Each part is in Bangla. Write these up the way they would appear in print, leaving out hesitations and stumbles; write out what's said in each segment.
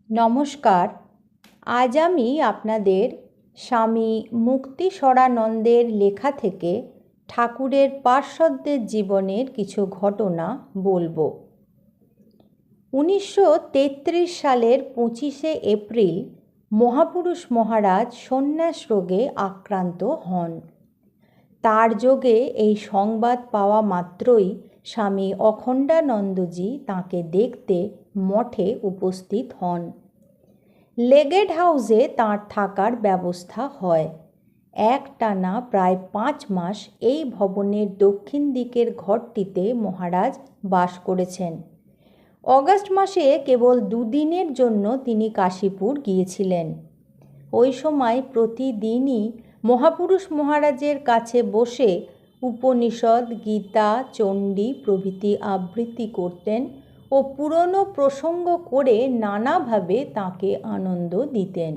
নমস্কার। আজ আমি আপনাদের স্বামী মুক্তিস্বরানন্দের লেখা থেকে ঠাকুরের পার্ষদদের জীবনের কিছু ঘটনা বলবো। 1933 সালের 25শে এপ্রিল মহাপুরুষ মহারাজ সন্ন্যাস রোগে আক্রান্ত হন। তার যোগে এই সংবাদ পাওয়া মাত্রই স্বামী অখণ্ডানন্দজি তাঁকে দেখতে মঠে উপস্থিত হন। লেগেট হাউসে তাঁর থাকার ব্যবস্থা হয়। একটানা প্রায় 5 মাস এই ভবনের দক্ষিণ দিকের ঘরটিতে মহারাজ বাস করেছেন। অগাস্ট মাসে কেবল 2 দিনের জন্য তিনি কাশীপুর গিয়েছিলেন। ওই সময় প্রতিদিনই মহাপুরুষ মহারাজের কাছে বসে উপনিষদ, গীতা, চণ্ডী প্রভৃতি আবৃত্তি করতেন ও পুরনো প্রসঙ্গ করে নানাভাবে তাঁকে আনন্দ দিতেন।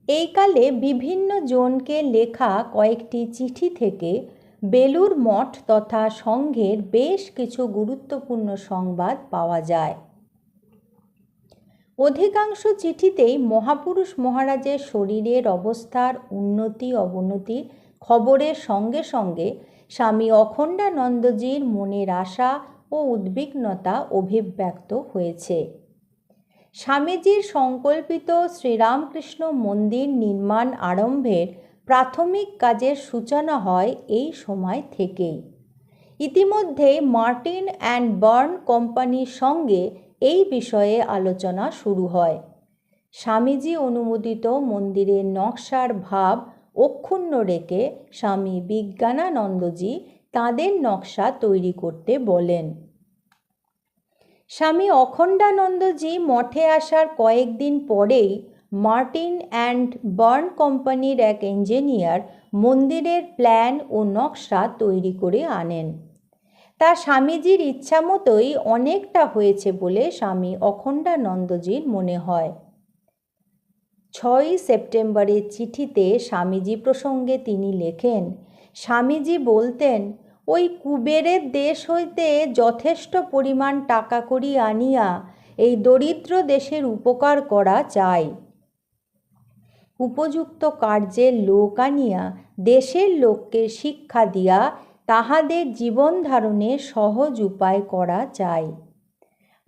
এই কালে বিভিন্ন জনকে লেখা কয়েকটি চিঠি থেকে বেলুড় মঠ তথা সংঘের বেশ কিছু গুরুত্বপূর্ণ সংবাদ পাওয়া যায়। অধিকাংশ চিঠিতেই মহাপুরুষ মহারাজের শরীরের অবস্থার উন্নতি অবনতি খবরের সঙ্গে সঙ্গে স্বামী অখণ্ডানন্দজির মনের আশা ও উদ্বিগ্নতা অভিব্যক্ত হয়েছে। স্বামীজির সংকল্পিত শ্রীরামকৃষ্ণ মন্দির নির্মাণ আরম্ভের প্রাথমিক কাজের সূচনা হয় এই সময় থেকেই। ইতিমধ্যে মার্টিন অ্যান্ড বার্ন কোম্পানির সঙ্গে এই বিষয়ে আলোচনা শুরু হয়। স্বামীজি অনুমোদিত মন্দিরের নকশার ভাব অক্ষুণ্ণ রেখে স্বামী বিজ্ঞানানন্দজি তাঁদের নকশা তৈরি করতে বলেন। স্বামী অখণ্ডানন্দজি মঠে আসার কয়েকদিন পরেই মার্টিন অ্যান্ড বার্ন কোম্পানির এক ইঞ্জিনিয়ার মন্দিরের প্ল্যান ও নকশা তৈরি করে আনেন। তা স্বামীজির ইচ্ছা মতোই অনেকটা হয়েছে বলে স্বামী অখণ্ডানন্দজির মনে হয়। 6ই সেপ্টেম্বরের চিঠিতে স্বামীজি প্রসঙ্গে তিনি লেখেন, স্বামীজি বলতেন, ওই কুবেরের দেশ হইতে যথেষ্ট পরিমাণ টাকা কড়ি আনিয়া এই দরিদ্র দেশের উপকার করা চাই। উপযুক্ত কার্যের লোক আনিয়া দেশের লোককে শিক্ষা দিয়া তাহাদের জীবন ধারণের সহজ উপায় করা চাই।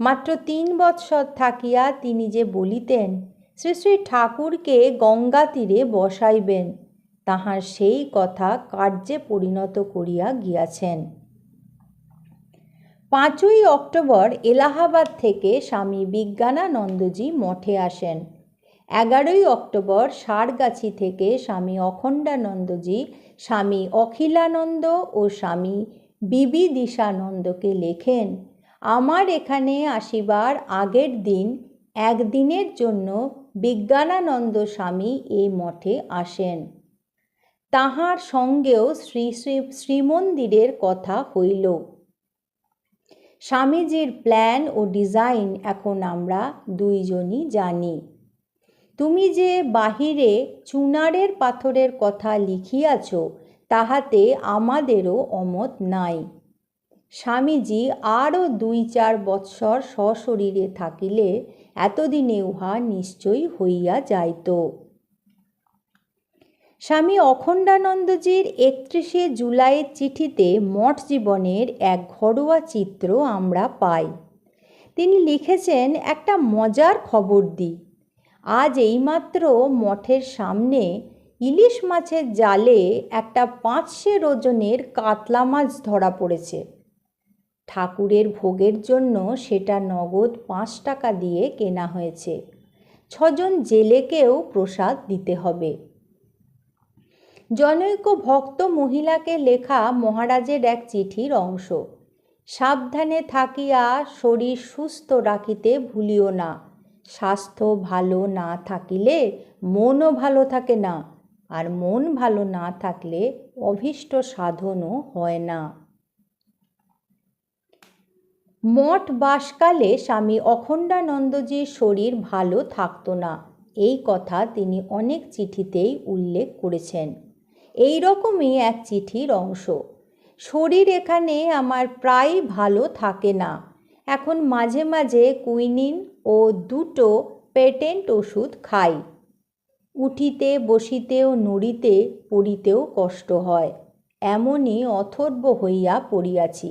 মাত্র 3 বৎসর থাকিয়া তিনি যে বলিতেন শ্রী শ্রী ঠাকুরকে গঙ্গা তীরে বসাইবেন, তাহার সেই কথা কার্যে পরিণত করিয়া গিয়াছেন। 5ই অক্টোবর এলাহাবাদ থেকে স্বামী বিজ্ঞানানন্দজি মঠে আসেন। 11ই অক্টোবর সারগাছি থেকে স্বামী অখণ্ডানন্দজি স্বামী অখিলানন্দ ও স্বামী বিবিদিশানন্দকে লেখেন, আমার এখানে আসিবার আগের দিন একদিনের জন্য বিজ্ঞানানন্দ স্বামী এই মঠে আসেন। তাহার সঙ্গেও শ্রী শ্রী শ্রীমন্দিরের কথা হইল। স্বামীজির প্ল্যান ও ডিজাইন এখন আমরা দুইজনই জানি। তুমি যে বাহিরে চুনারের পাথরের কথা লিখিয়াছ তাহাতে আমাদেরও অমত নাই। স্বামীজি আরও 2-4 বৎসর সশরীরে থাকিলে এতদিনে উহা নিশ্চয়ই হইয়া যাইত। স্বামী অখণ্ডানন্দজির 31শে জুলাইয়ের চিঠিতে মঠ জীবনের এক ঘরোয়া চিত্র আমরা পাই। তিনি লিখেছেন, একটা মজার খবর দিই। আজ এইমাত্র মঠের সামনে ইলিশ মাছের জালে একটা 500 ওজনের কাতলা মাছ ধরা পড়েছে। ঠাকুরের ভোগের জন্য সেটা নগদ 5 টাকা দিয়ে কেনা হয়েছে। 6 জন জেলেকেও প্রসাদ দিতে হবে। জনৈক ভক্ত মহিলাকে লেখা মহারাজের এক চিঠির অংশ। সাবধানে থাকিয়া শরীর সুস্থ রাখিতে ভুলিও না। স্বাস্থ্য ভালো না থাকিলে মনও ভালো থাকে না, আর মন ভালো না থাকলে অভীষ্ট সাধনও হয় না। মঠ বাসকালে স্বামী অখণ্ডানন্দজির শরীর ভালো থাকত না, এই কথা তিনি অনেক চিঠিতেই উল্লেখ করেছেন। এই রকমই এক চিঠির অংশ। শরীর এখানে আমার প্রায় ভালো থাকে না। এখন মাঝে মাঝে কুইনিন ও ও 2টো পেটেন্ট ওষুধ খাই। উঠিতে বসিতেও নড়িতে পড়িতেও কষ্ট হয়, এমনই অথর্ব হইয়া পড়িয়াছি।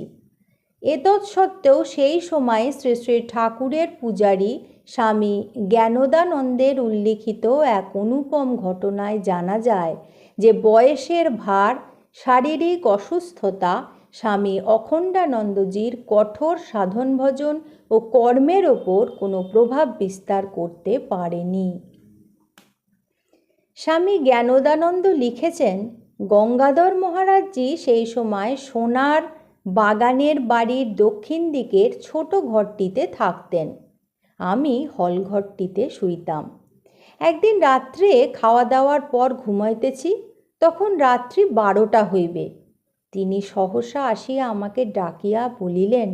এতৎসত্ত্বেও সেই সময়ে শ্রী শ্রী ঠাকুরের পূজারী স্বামী জ্ঞানদানন্দের উল্লিখিত এক অনুপম ঘটনায় জানা যায় যে বয়সের ভার, শারীরিক অসুস্থতা স্বামী অখণ্ডানন্দজির কঠোর সাধন ভজন ও কর্মের ওপর কোনো প্রভাব বিস্তার করতে পারেনি। স্বামী জ্ঞানদানন্দ লিখেছেন, গঙ্গাধর মহারাজজি সেই সময় সোনার বাগানের বাড়ির দক্ষিণ দিকের ছোট ঘরটিতে থাকতেন। আমি হলঘরটিতে শুইতাম। একদিন রাত্রে খাওয়া দাওয়ার পর ঘুমাইতেছি, তখন রাত্রি 12টা হইবে। তিনি সহসা আসিয়া আমাকে ডাকিয়া বলিলেন,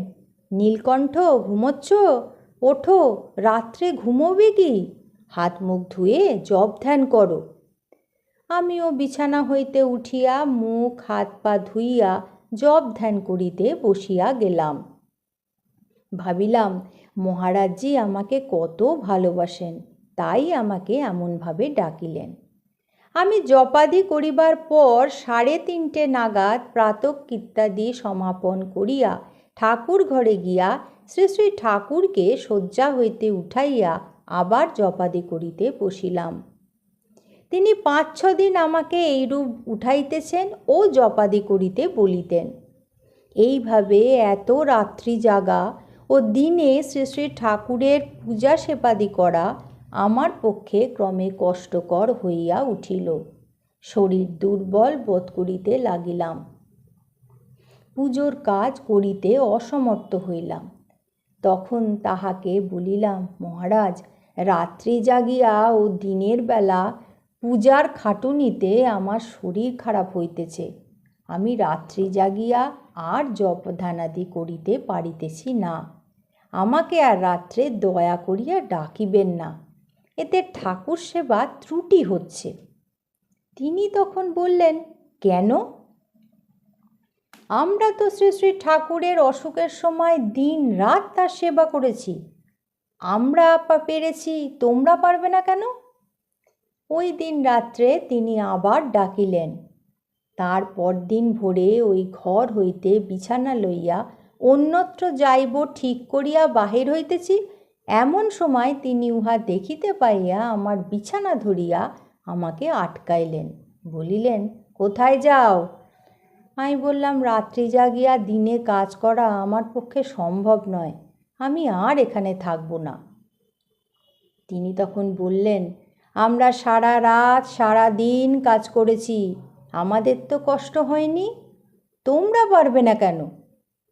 নীলকণ্ঠ, ঘুমোচ্ছ? ওঠো, রাত্রে ঘুমোবে কি? হাত মুখ ধুয়ে জপ ধ্যান করো। আমিও বিছানা হইতে উঠিয়া মুখ হাত পা ধুইয়া জপ ধ্যান করিতে বসিয়া গেলাম। ভাবিলাম, মহারাজজি আমাকে কত ভালোবাসেন, তাই আমাকে এমনভাবে ডাকিলেন। আমি জপাদি করিবার পর 3:30 নাগাদ প্রাতঃকৃত্যাদি সমাপন করিয়া ঠাকুর ঘরে গিয়া শ্রী শ্রী ঠাকুরকে শয্যা হইতে উঠাইয়া আবার জপাদি করিতে বসিলাম। তিনি 5-6 দিন আমাকে এইরূপ উঠাইতেছেন ও জপাদি করিতে বলিতেন। এইভাবে এত রাত্রি জাগা ও দিনে শ্রী শ্রী ঠাকুরের পূজা সেবাদি করা আমার পক্ষে ক্রমে কষ্টকর হইয়া উঠিল। শরীর দুর্বল বোধ করিতে লাগিলাম। পুজোর কাজ করিতে অসমর্থ হইলাম। তখন তাহাকে বলিলাম, মহারাজ, রাত্রি জাগিয়া ও দিনের বেলা পূজার খাটুনিতে আমার শরীর খারাপ হইতেছে। আমি রাত্রি জাগিয়া আর জপ ধ্যানাদি করিতে পারিতেছি না। আমাকে আর রাত্রে দয়া করিয়া ডাকিবেন না, এতে ঠাকুর সেবা ত্রুটি হচ্ছে। তিনি তখন বললেন, কেন? আমরা তো শ্রী শ্রী ঠাকুরের অসুখের সময় দিন রাত তার সেবা করেছি। আমরা পেরেছি, তোমরা পারবে না কেন? ওই দিন রাত্রে তিনি আবার ডাকিলেন। তারপর দিন ভোরে ওই ঘর হইতে বিছানা লইয়া অন্যত্র যাইব ঠিক করিয়া বাহির হইতেছি, এমন সময় তিনি উহা দেখিতে পাইয়া আমার বিছানা ধরিয়া আমাকে আটকাইলেন। বলিলেন, কোথায় যাও? আমি বললাম, রাত্রি জাগিয়া দিনে কাজ করা আমার পক্ষে সম্ভব নয়, আমি আর এখানে থাকব না। তিনি তখন বললেন, আমরা সারা রাত সারা দিন কাজ করেছি, আমাদের তো কষ্ট হয়নি, তোমরা পারবে না কেন?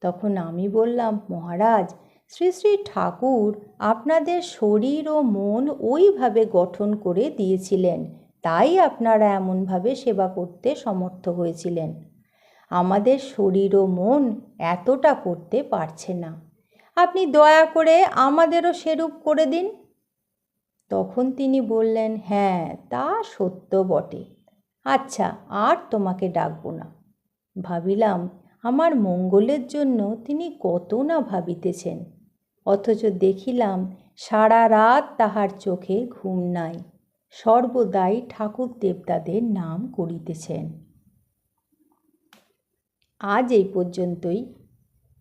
তখন আমি বললাম, মহারাজ, শ্রী শ্রী ঠাকুর আপনাদের শরীর ও মন ওইভাবে গঠন করে দিয়েছিলেন, তাই আপনারা এমনভাবে সেবা করতে সমর্থ হয়েছিলেন। আমাদের শরীর ও মন এতটা করতে পারছে না, আপনি দয়া করে আমাদেরও সেরূপ করে দিন। তখন তিনি বললেন, হ্যাঁ, তা সত্য বটে, আচ্ছা, আর তোমাকে ডাকব না। ভাবিলাম, আমার মঙ্গলের জন্য তিনি কত না ভাবিতেছেন, অথচ দেখিলাম সারা রাত তাহার চোখে ঘুম নাই, সর্বদাই ঠাকুর দেবতাদের নাম করিতেছেন। আজ এই পর্যন্তই।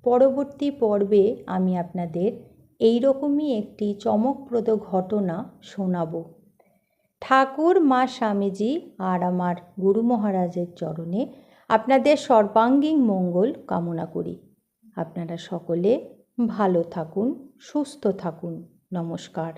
পরবর্তী পর্বে আমি আপনাদের এইরকমই একটি চমকপ্রদ ঘটনা শোনাব। ঠাকুর, মা স্বামীজি আর আমার গুরু মহারাজের চরণে আপনাদের সর্বাঙ্গীন মঙ্গল কামনা করি। আপনারা সকলে ভালো থাকুন, সুস্থ থাকুন। নমস্কার।